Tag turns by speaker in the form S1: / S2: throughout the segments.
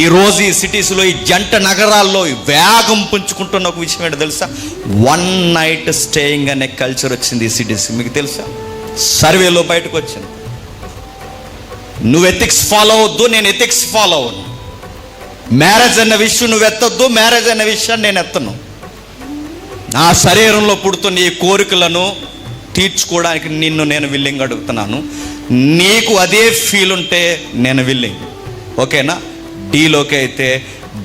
S1: ఈరోజు ఈ సిటీస్లో, ఈ జంట నగరాల్లో వేగం పుంజుకుంటున్న ఒక విషయం ఏంటో తెలుసా? వన్ నైట్ స్టేయింగ్ అనే కల్చర్ వచ్చింది ఈ సిటీస్. మీకు తెలుసా? సర్వేలో బయటకు వచ్చింది. నువ్వు ఎథిక్స్ ఫాలో అవద్దు, నేను ఎథిక్స్ ఫాలో అవ్వను. మ్యారేజ్ అన్న విషయం నువ్వు ఎత్తొద్దు, మ్యారేజ్ అన్న విషయాన్ని నేను ఎత్తను. నా శరీరంలో పుడుతున్న ఈ కోరికలను తీర్చుకోవడానికి నిన్ను నేను విల్లింగ్ అడుగుతున్నాను. నీకు అదే ఫీల్ ఉంటే నేను విల్లింగ్. ఓకేనా? డీల్ ఓకే అయితే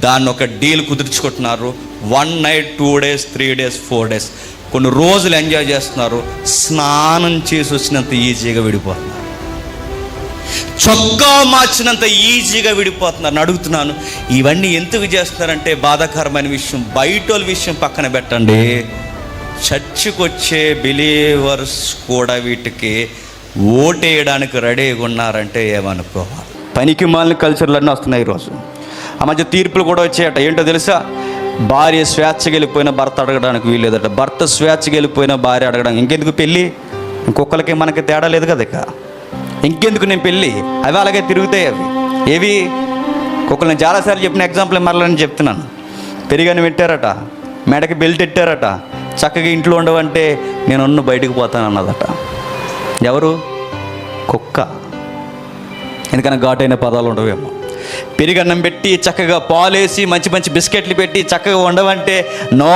S1: దాన్ని ఒక డీల్ కుదుర్చుకుంటున్నారు. 1 నైట్ 2 డేస్ 3 డేస్ 4 డేస్ కొన్ని రోజులు ఎంజాయ్ చేస్తున్నారు. స్నానం చేసి వచ్చినంత ఈజీగా విడిపోతున్నారు. చొక్కా మార్చినంత ఈజీగా విడిపోతున్నారు. అడుగుతున్నాను, ఇవన్నీ ఎందుకు చేస్తున్నారంటే బాధాకరమైన విషయం. బయట వాళ్ళ విషయం పక్కన పెట్టండి, చర్చికి వచ్చే బిలీవర్స్ కూడా వీటికి ఓటేయడానికి రెడీగా ఉన్నారంటే ఏమనుకోవాలి? పనికి మాలిన కల్చర్లన్నీ వస్తున్నాయి ఈరోజు. ఆ మధ్య తీర్పులు కూడా వచ్చాయట. ఏంటో తెలుసా? భార్య స్వేచ్ఛగా వెళ్ళిపోయిన భర్త అడగడానికి వీల్లేదట. భర్త స్వేచ్ఛగా వెళ్ళిపోయిన భార్య అడగడానికి. ఇంకెందుకు పెళ్ళి? ఇంకొకరికి మనకి తేడా లేదు కదా. ఇక ఇంకెందుకు నేను పెళ్ళి? అవి అలాగే తిరుగుతాయి. అవి ఏవి? ఒక్కొక్కరు నేను చాలాసార్లు చెప్పిన ఎగ్జాంపుల్ మరలా నేను చెప్తున్నాను. పెరిగాను పెట్టారట, మెడకి బెల్ట్ పెట్టారట, చక్కగా ఇంట్లో ఉండవంటే నేను బయటకు పోతాను అన్నదట. ఎవరు? కుక్క. ఎందుకన్నా ఘాటైన పదాలు ఉండవేమో. పెరిగన్నం పెట్టి చక్కగా పాలేసి మంచి మంచి బిస్కెట్లు పెట్టి చక్కగా ఉండవంటే నో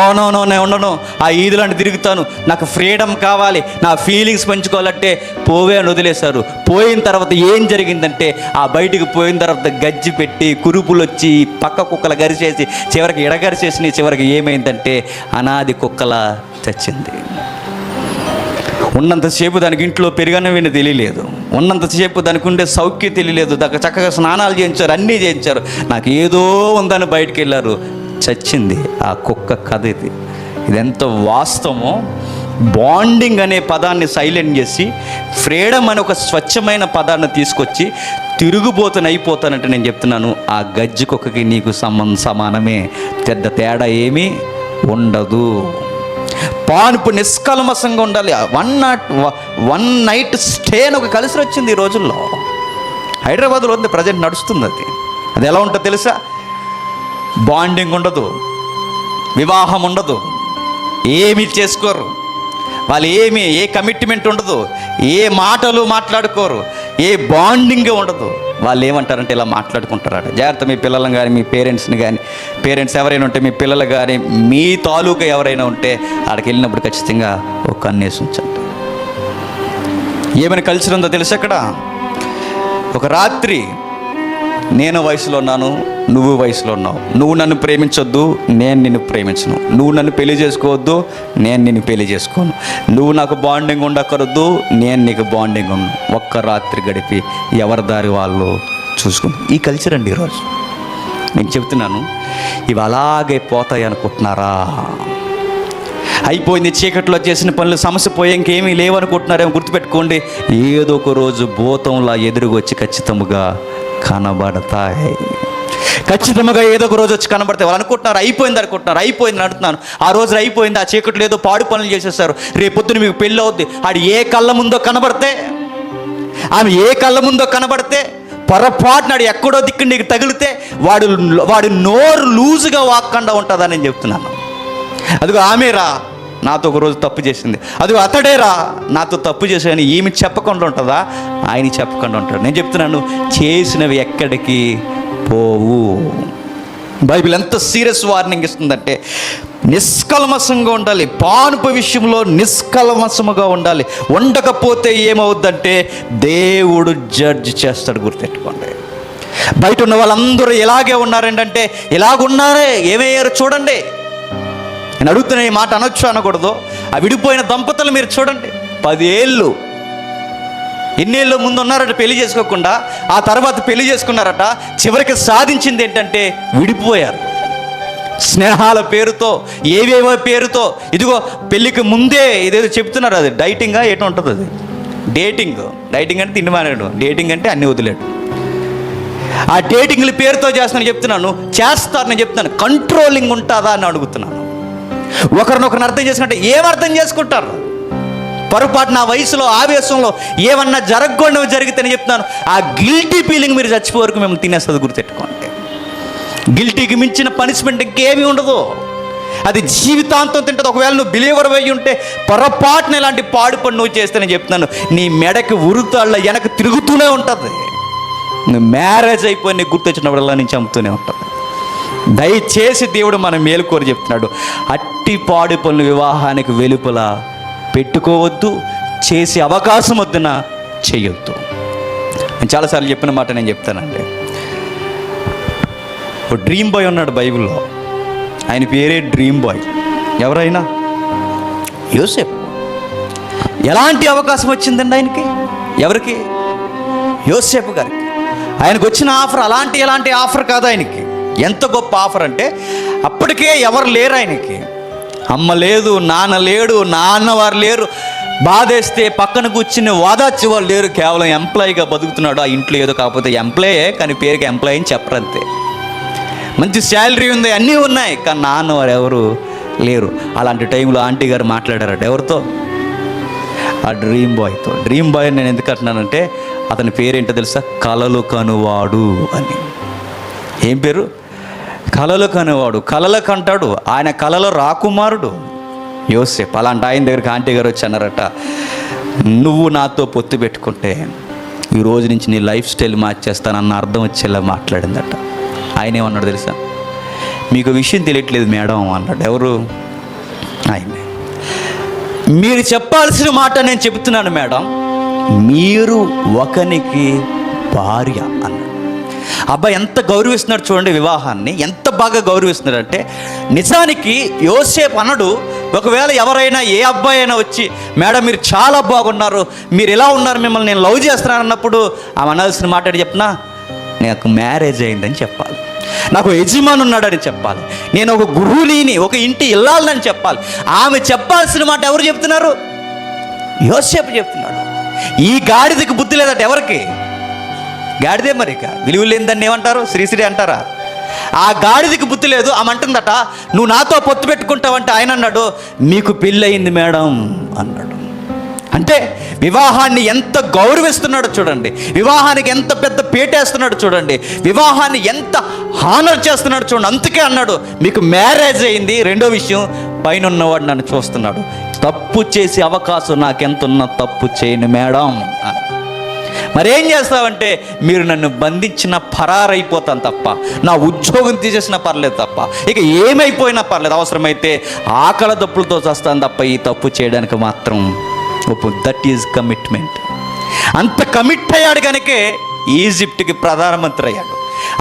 S1: నేను ఉండను, ఆ ఈదులాంటి తిరుగుతాను, నాకు ఫ్రీడమ్ కావాలి, నా ఫీలింగ్స్ పంచుకోవాలంటే పోవే అని వదిలేశారు. పోయిన తర్వాత ఏం జరిగిందంటే, ఆ బయటికి పోయిన తర్వాత గజ్జి పెట్టి కురుపులు వచ్చి పక్క కుక్కల గరిచేసి చివరికి ఎడగరిచేసి చివరికి ఏమైందంటే అనాది కుక్కల చచ్చింది. ఉన్నంతసేపు దానికి ఇంట్లో పెరుగన్నం విని తెలియలేదు, ఉన్నంతసేపు దానికి ఉండే సౌఖ్యం తెలియలేదు. చక్కగా స్నానాలు చేయించారు, అన్నీ చేయించారు, నాకు ఏదో ఉందని బయటికి వెళ్ళారు, చచ్చింది. ఆ కుక్క కథ ఇది. ఇదెంత వాస్తవమో. బాండింగ్ అనే పదాన్ని సైలెంట్ చేసి ఫ్రీడమ్ అనే ఒక స్వచ్ఛమైన పదాన్ని తీసుకొచ్చి తిరుగుబోతుని అయిపోతానంటే నేను చెప్తున్నాను, ఆ గజ్జి కుక్కకి నీకు సమానమే. పెద్ద తేడా ఏమీ ఉండదు. పానుపు నిష్కల్మషంగా ఉండాలి. 1 నైట్ స్టే అని ఒక కలిసి వచ్చింది ఈ రోజుల్లో. హైదరాబాద్లో ఉంది, ప్రజెంట్ నడుస్తుంది. అది ఎలా ఉంటుందో తెలుసా? బాండింగ్ ఉండదు, వివాహం ఉండదు, ఏమీ చేసుకోరు వాళ్ళు, ఏ కమిట్మెంట్ ఉండదు, ఏ మాటలు మాట్లాడుకోరు, ఏ బాండింగ్ ఉండదు. వాళ్ళు ఏమంటారంటే ఇలా మాట్లాడుకుంటారట. జాగ్రత్త, మీ పిల్లలను కానీ మీ పేరెంట్స్ని కానీ, పేరెంట్స్ ఎవరైనా ఉంటే మీ పిల్లలు కానీ మీ తాలూకా ఎవరైనా ఉంటే అక్కడికి వెళ్ళినప్పుడు ఖచ్చితంగా ఒక కన్నేసి ఉంచండి. ఏమైనా కల్చర్ ఉందో తెలుసు? అక్కడ ఒక రాత్రి నేను వయసులో ఉన్నాను, నువ్వు వయసులో ఉన్నావు. నువ్వు నన్ను ప్రేమించొద్దు, నేను నిన్ను ప్రేమించను. నువ్వు నన్ను పెళ్లి చేసుకోవద్దు, నేను నిన్ను పెళ్లి చేసుకోను. నువ్వు నాకు బాండింగ్ ఉండకూడదు, నేను నీకు బాండింగ్ ఉన్నాను. ఒక్క రాత్రి గడిపి ఎవరి దారి వాళ్ళు చూసుకుని. ఈ కల్చర్ అండి ఈరోజు. నేను చెప్తున్నాను, ఇవి అలాగే పోతాయి అనుకుంటున్నారా? అయిపోయింది, చీకట్లో చేసిన పనులు, సమస్య పోయే ఇంకేమీ లేవనుకుంటున్నారేమో. గుర్తుపెట్టుకోండి, ఏదో ఒక రోజు భూతంలా ఎదురుగా వచ్చి ఖచ్చితంగా కనబడతాయి. ఖచ్చితంగా ఏదో ఒక రోజు వచ్చి కనబడతాయి. వాళ్ళు అనుకుంటున్నారు అయిపోయింది అంటున్నాను. ఆ రోజు అయిపోయింది, ఆ చీకట్లో ఏదో పాడు పనులు చేసేస్తారు. రేపొద్దున మీకు పెళ్ళి అవుద్ది. ఆడు ఏ కళ్ళ ముందో కనబడితే, ఆమె ఏ కళ్ళ ముందో కనబడితే, పొరపాటునాడు ఎక్కడో దిక్కు నీకు తగిలితే వాడు నోరు లూజుగా వాక్కుండా ఉంటుందని నేను చెప్తున్నాను. అదిగో ఆమెరా నాతో ఒక రోజు తప్పు చేసింది, అదిగో అతడేరా నాతో తప్పు చేశాను, ఈమె చెప్పకుండా ఉంటుందా? ఆయన చెప్పకుండా ఉంటాడు. నేను చెప్తున్నాను, చేసినవి ఎక్కడికి పోవు. బైబిల్ ఎంత సీరియస్ వార్నింగ్ ఇస్తుందంటే నిష్కల్మషంగా ఉండాలి. పానుపు విషయంలో నిష్కల్మషముగా ఉండాలి. ఉండకపోతే ఏమవుద్దంటే దేవుడు జడ్జి చేస్తాడు. గుర్తెట్టుకోండి. బయట ఉన్న వాళ్ళందరూ ఇలాగే ఉన్నారంటే ఇలాగున్నారే, ఏమయ్యారు చూడండి. నేను అడుగుతున్న ఈ మాట అనొచ్చు అనకూడదు. ఆ విడిపోయిన దంపతులు మీరు చూడండి, 10 ఏళ్ళు, ఎన్నేళ్ళు ముందు ఉన్నారట పెళ్లి చేసుకోకుండా, ఆ తర్వాత పెళ్లి చేసుకున్నారట. చివరికి సాధించింది ఏంటంటే విడిపోయారు. స్నేహాల పేరుతో, ఏవేవో పేరుతో. ఇదిగో పెళ్ళికి ముందే ఇదేదో చెప్తున్నారు, అది డైటింగా ఏటో ఉంటుంది. అది డేటింగ్ అంటే తిండి మానేడు, డేటింగ్ అంటే అన్ని వదిలేడు. ఆ డేటింగ్ల పేరుతో చేస్తాను. నేను చెప్తున్నాను, కంట్రోలింగ్ ఉంటుందా అని అడుగుతున్నాను. ఒకరినొకరిని అర్థం చేసుకుంటే ఏమర్థం చేసుకుంటారు? పొరపాటు నా వయసులో ఆవేశంలో ఏమన్నా జరగకుండా జరిగితేనే చెప్తున్నాను, ఆ గిల్టీ ఫీలింగ్ మీరు చచ్చిపోయే వరకు మేము తినేస్తుంది. గుర్తెట్టుకోండి. గిల్టీకి మించిన పనిష్మెంట్ ఇంకేమీ ఉండదు. అది జీవితాంతం తింటుంది. ఒకవేళ నువ్వు బిలీవర్ అయ్యి ఉంటే పొరపాటున ఇలాంటి పాడు పని నువ్వు చేస్తే నేను చెప్తున్నాను, నీ మెడకి ఉరుతాళ్ళ వెనక తిరుగుతూనే ఉంటుంది. నువ్వు మ్యారేజ్ అయిపోయి నీకు గుర్తొచ్చినప్పుడల్లా నుంచి చంపుతూనే ఉంటుంది. దయచేసి దేవుడు మన మేలుకోరి చెప్తున్నాడు, అట్టి పాడు పనులు వివాహానికి వెలుపల పెట్టుకోవద్దు, చేసే అవకాశం వద్దున చేయొద్దు. నేను చాలాసార్లు చెప్పిన మాట నేను చెప్తానండి. ఒక డ్రీమ్ బాయ్ ఉన్నాడు బైబిల్లో, ఆయన పేరే డ్రీమ్ బాయ్. ఎవరైనా యోసేపు. ఎలాంటి అవకాశం వచ్చిందండి ఆయనకి? ఎవరికి? యోసేపు గారికి. ఆయనకు వచ్చిన ఆఫర్ ఎలాంటి ఆఫర్ కాదు ఆయనకి. ఎంత గొప్ప ఆఫర్ అంటే, అప్పటికే ఎవరు లేరు ఆయనకి. అమ్మ లేదు, నాన్న లేడు, నాన్నవారు లేరు. బాధేస్తే పక్కన కూర్చుని వాదార్చి వాళ్ళు లేరు. కేవలం ఎంప్లాయీగా బతుకుతున్నాడు ఆ ఇంట్లో. ఏదో కాకపోతే ఎంప్లాయే, కానీ పేరుకి ఎంప్లాయీ అని చెప్పరంతే. మంచి శాలరీ ఉంది, అన్నీ ఉన్నాయి, కానీ నాన్నవారు ఎవరు లేరు. అలాంటి టైంలో ఆంటీ గారు మాట్లాడారట. ఎవరితో? ఆ డ్రీమ్ బాయ్తో. డ్రీమ్ బాయ్ నేను ఎందుకు అంటున్నానంటే, అతని పేరేంటో తెలుసా? కలలు కనువాడు అని. ఏం పేరు? కలలు కనువాడు. కలలు కంటాడు. ఆయన కలలో రాకుమారుడు యోసేపు. అలాంటి ఆయన దగ్గరికి ఆంటీ గారు వచ్చి అన్నారట, నువ్వు నాతో పొత్తు పెట్టుకుంటే ఈ రోజు నుంచి నీ లైఫ్ స్టైల్ మార్చేస్తానన్న అర్థం వచ్చేలా మాట్లాడిందట. ఆయన ఏమన్నాడు తెలుసా? మీకు విషయం తెలియట్లేదు మేడం అన్నాడు. ఎవరు? ఆయనే. మీరు చెప్పాల్సిన మాట నేను చెబుతున్నాను మేడం, మీరు ఒకనికి భార్య అన్నాడు. అబ్బాయి ఎంత గౌరవిస్తున్నాడు చూడండి వివాహాన్ని, ఎంత బాగా గౌరవిస్తున్నాడంటే, నిజానికి యోసేపు అనడు. ఒకవేళ ఎవరైనా ఏ అబ్బాయి అయినా వచ్చి, మేడం మీరు చాలా బాగున్నారు, మీరు ఎలా ఉన్నారు, మిమ్మల్ని నేను లవ్ చేస్తున్నాను అన్నప్పుడు ఆమె అనాల్సిన మాట చెప్పినా, నాకు మ్యారేజ్ అయిందని చెప్పాలి, నాకు యజమాని ఉన్నాడని చెప్పాలి, నేను ఒక గృహిణిని, ఒక ఇంటి ఇల్లాలని చెప్పాలి. ఆమె చెప్పాల్సిన మాట ఎవరు చెప్తున్నారు? యోసేపు చెప్తున్నాడు. ఈ గాడిదకి బుద్ధి లేదట. ఎవరికి? గాడిదే. మరి ఇక విలువ లేనిదాన్ని ఏమంటారు? శ్రీశ్రీ అంటారా? ఆ గాడిదకి బుద్ధి లేదు. ఆమె అంటుందట, నువ్వు నాతో పొత్తు పెట్టుకుంటావంటే ఆయన అన్నాడు, మీకు పెళ్ళయింది మేడం అన్నాడు. అంటే వివాహాన్ని ఎంత గౌరవిస్తున్నాడో చూడండి, వివాహానికి ఎంత పెద్ద పీటేస్తున్నాడు చూడండి, వివాహాన్ని ఎంత హానర్ చేస్తున్నాడు చూడండి. అందుకే అన్నాడు, మీకు మ్యారేజ్ అయింది. రెండో విషయం, పైన ఉన్నవాడు నన్ను చూస్తున్నాడు. తప్పు చేసే అవకాశం నాకెంతున్నా తప్పు చేయను మేడం. మరేం చేస్తావంటే, మీరు నన్ను బంధించిన పరారైపోతాను తప్ప, నా ఉద్యోగం తీసేసినా పర్లేదు తప్ప, ఇక ఏమైపోయినా పర్లేదు, అవసరమైతే ఆకలి దప్పులతో చేస్తాను తప్ప ఈ తప్పు చేయడానికి మాత్రం ఒప్పు. That is commitment. అంత కమిట్ అయ్యాడు కనుకే ఈజిప్ట్కి ప్రధానమంత్రి అయ్యాడు.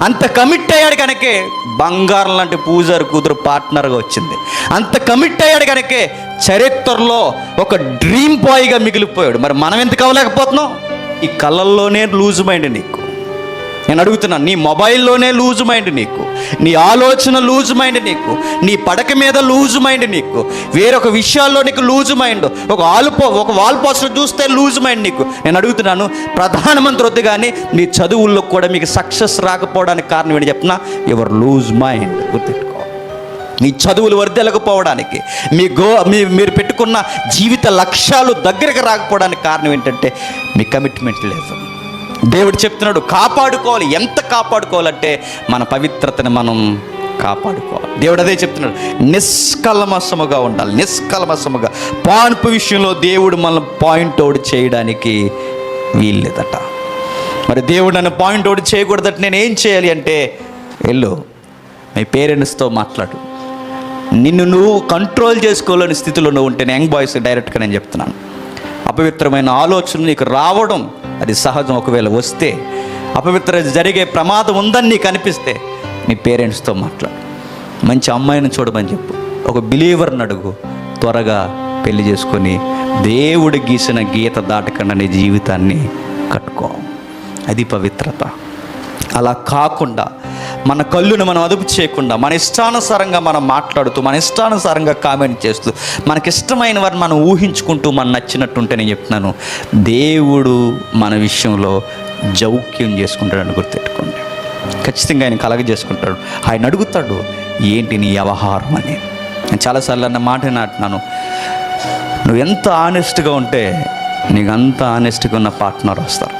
S1: అంత కమిట్ అయ్యాడు కనుకే బంగారం లాంటి పూజారి కూతురు పార్ట్నర్గా వచ్చింది. అంత కమిట్ అయ్యాడు కనుకే చరిత్రలో ఒక డ్రీమ్ బాయ్గా మిగిలిపోయాడు. మరి మనం ఎందుకు అవ్వలేకపోతున్నాం? ఈ కళ్ళల్లోనే లూజ్ మైండ్ నీకు. నేను అడుగుతున్నాను, నీ మొబైల్లోనే లూజ్ మైండ్ నీకు, నీ ఆలోచన లూజ్ మైండ్ నీకు, నీ పడక మీద లూజ్ మైండ్ నీకు, వేరొక విషయాల్లో నీకు లూజ్ మైండ్, ఒక వాల్ పోస్టర్ చూస్తే లూజ్ మైండ్ నీకు. నేను అడుగుతున్నాను, ప్రధానమంత్రి వద్దు కానీ మీ చదువుల్లో కూడా మీకు సక్సెస్ రాకపోవడానికి కారణం ఏంటి చెప్పినా? Your lose mind. గుర్తుపెట్టుకో. మీ చదువులు వర్దెలకపోవడానికి, మీరు పెట్టుకున్న జీవిత లక్ష్యాలు దగ్గరకు రాకపోవడానికి కారణం ఏంటంటే మీ కమిట్మెంట్ లేదు. దేవుడు చెప్తున్నాడు, కాపాడుకోవాలి. ఎంత కాపాడుకోవాలంటే మన పవిత్రతని మనం కాపాడుకోవాలి. దేవుడు అదే చెప్తున్నాడు, నిష్కల్మషముగా ఉండాలి. నిష్కల్మషముగా. పాన్పు విషయంలో దేవుడు మనల్ని పాయింట్ అవుట్ చేయడానికి వీల్లేదట. మరి దేవుడు నన్ను పాయింట్ అవుట్ చేయకూడదట. నేను ఏం చేయాలి అంటే, వెళ్ళు మీ పేరెంట్స్తో మాట్లాడు. నిన్ను నువ్వు కంట్రోల్ చేసుకోలేని స్థితిలో నువ్వు ఉంటే, యంగ్ బాయ్స్ డైరెక్ట్గా నేను చెప్తున్నాను, అపవిత్రమైన ఆలోచనలు నీకు రావడం అది సహజం. ఒకవేళ వస్తే, అపవిత్ర జరిగే ప్రమాదం ఉందని నీకు అనిపిస్తే, నీ పేరెంట్స్తో మాట్లాడు. మంచి అమ్మాయిని చూడమని చెప్పు. ఒక బిలీవర్ని అడుగు. త్వరగా పెళ్లి చేసుకొని దేవుడు గీసిన గీత దాటకుండా నీ జీవితాన్ని కట్టుకో. అది పవిత్రత. అలా కాకుండా మన కళ్ళును మనం అదుపు చేయకుండా, మన ఇష్టానుసారంగా మనం మాట్లాడుతూ, మన ఇష్టానుసారంగా కామెంట్ చేస్తూ, మనకిష్టమైన వారిని మనం ఊహించుకుంటూ మనం నచ్చినట్టుంటే, నేను చెప్తున్నాను, దేవుడు మన విషయంలో జౌక్యం చేసుకుంటాడని గుర్తెట్టుకోండి. ఖచ్చితంగా ఆయన కలగజేసుకుంటాడు. ఆయన అడుగుతాడు, ఏంటి నీ వ్యవహారం అని. నేను చాలాసార్లు అన్న మాట నాటున్నాను, నువ్వు ఎంత ఆనెస్ట్గా ఉంటే నీకు అంత ఆనెస్ట్గా ఉన్న పార్ట్నర్ వస్తారు.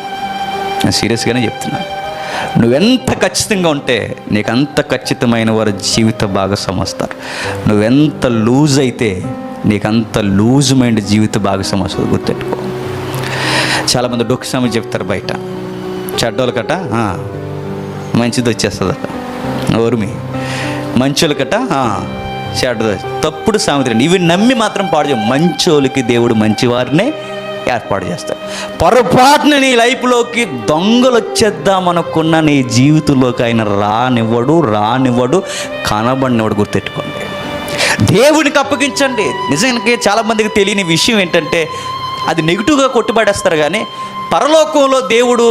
S1: నేను సీరియస్గానే చెప్తున్నాను. నువ్వెంత ఖచ్చితంగా ఉంటే నీకు అంత ఖచ్చితమైన వారు జీవిత భాగస్వామి వస్తారు. నువ్వెంత లూజ్ అయితే నీకు అంత లూజ్ మైండ్ జీవిత భాగస్వామి వస్తుంది. గుర్తెట్టుకో. చాలామంది డొక్కు సామెత చెప్తారు బయట, చెడ్డోళ్ళ కట మంచిది వచ్చేస్తుందట. ఓర్మి మంచోళ్ళ కట చెడ్డది. తప్పుడు సామెత. ఇవి నమ్మి మాత్రం పాడు చేయ. మంచోళ్ళకి దేవుడు మంచివారినే ఏర్పాటు చేస్తాడు. పొరపాటున నీ లైఫ్లోకి దొంగలు వచ్చేద్దామనుకున్న నీ జీవితంలోకి ఆయన రానివ్వడు, కనబడినవాడు. గుర్తెట్టుకోండి. దేవునికి అప్పగించండి. నిజానికి చాలామందికి తెలియని విషయం ఏంటంటే అది నెగిటివ్గా కొట్టుబడేస్తారు. కానీ పరలోకంలో దేవుడు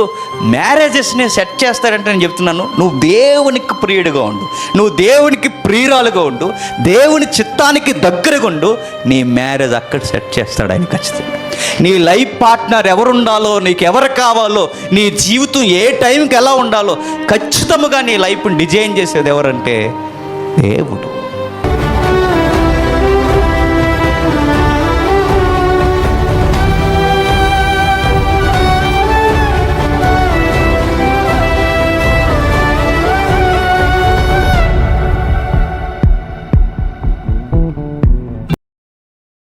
S1: మ్యారేజెస్ని సెట్ చేస్తాడంటే నేను చెప్తున్నాను, నువ్వు దేవునికి ప్రియుడిగా ఉండు, నువ్వు దేవునికి ప్రియురాలుగా ఉండు, దేవుని చిత్తానికి దగ్గరగా ఉండు, నీ మ్యారేజ్ అక్కడ సెట్ చేస్తాడు ఆయన ఖచ్చితంగా. నీ లైఫ్ పార్ట్నర్ ఎవరుండాలో, నీకు ఎవరు కావాలో, నీ జీవితం ఏ టైంకి ఎలా ఉండాలో ఖచ్చితంగా నీ లైఫ్ని డిజైన్ చేసేది ఎవరంటే దేవుడు.